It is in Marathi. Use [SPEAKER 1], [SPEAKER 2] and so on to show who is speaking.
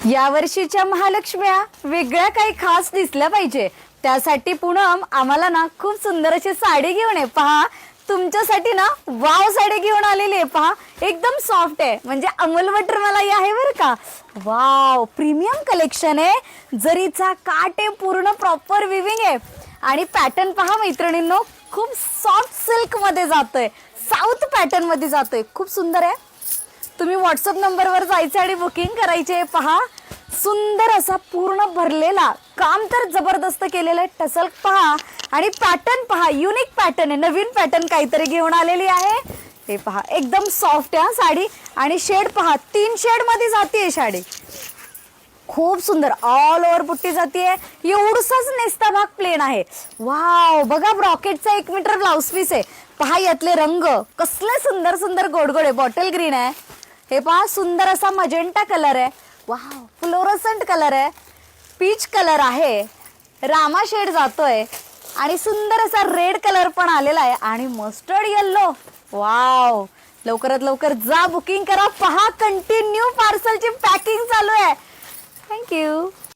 [SPEAKER 1] या वर्षीच्या महालक्ष्म्या वेगळ्या काही खास दिसल्या पाहिजे, त्यासाठी पूनम आम्हाला ना खूप सुंदर अशी साडी घेऊन आहे. पहा तुमच्यासाठी ना वाव साडी घेऊन आलेली आहे. पहा एकदम सॉफ्ट आहे, म्हणजे अमूल बटर मलाई आहे बरं का. वाव, प्रीमियम कलेक्शन आहे. जरीचा काट आहे, पूर्ण प्रॉपर विविंग आहे आणि पॅटर्न पहा मैत्रिणींनो, खूप सॉफ्ट सिल्क मध्ये जातोय, साऊथ पॅटर्न मध्ये जातोय. खूप सुंदर आहे. तुम्ही व्हॉट्सअप नंबरवर जायचं आणि बुकिंग करायचे. पहा सुंदर असा पूर्ण भरलेला काम तर जबरदस्त केलेलं आहे. टसल पहा आणि पॅटर्न पहा, युनिक पॅटर्न आहे, नवीन पॅटर्न काहीतरी घेऊन आलेली आहे. हे पहा एकदम सॉफ्ट आहे साडी आणि शेड पहा, 3 शेड मध्ये जाते साडी. खूप सुंदर ऑल ओव्हर पुट्टी जातीये. एवढसाच नेसता भाग प्लेन आहे. वाव, बघा ब्रॉकेटचा 1 मीटर ब्लाउज पीस आहे. पहा यातले रंग कसले सुंदर सुंदर गोडगोड आहे. बॉटल ग्रीन आहे, हे पहा सुंदर असा मजेंटा कलर आहे. वाव, फ्लोरोसंट कलर आहे, पीच कलर आहे, रामा शेड जातोय आणि सुंदर असा रेड कलर पण आलेला आहे आणि मस्टर्ड येल्लो. वाव, लवकरात लवकर जा, बुकिंग करा. पहा कंटिन्यू पार्सलची पॅकिंग चालू आहे. थँक्यू.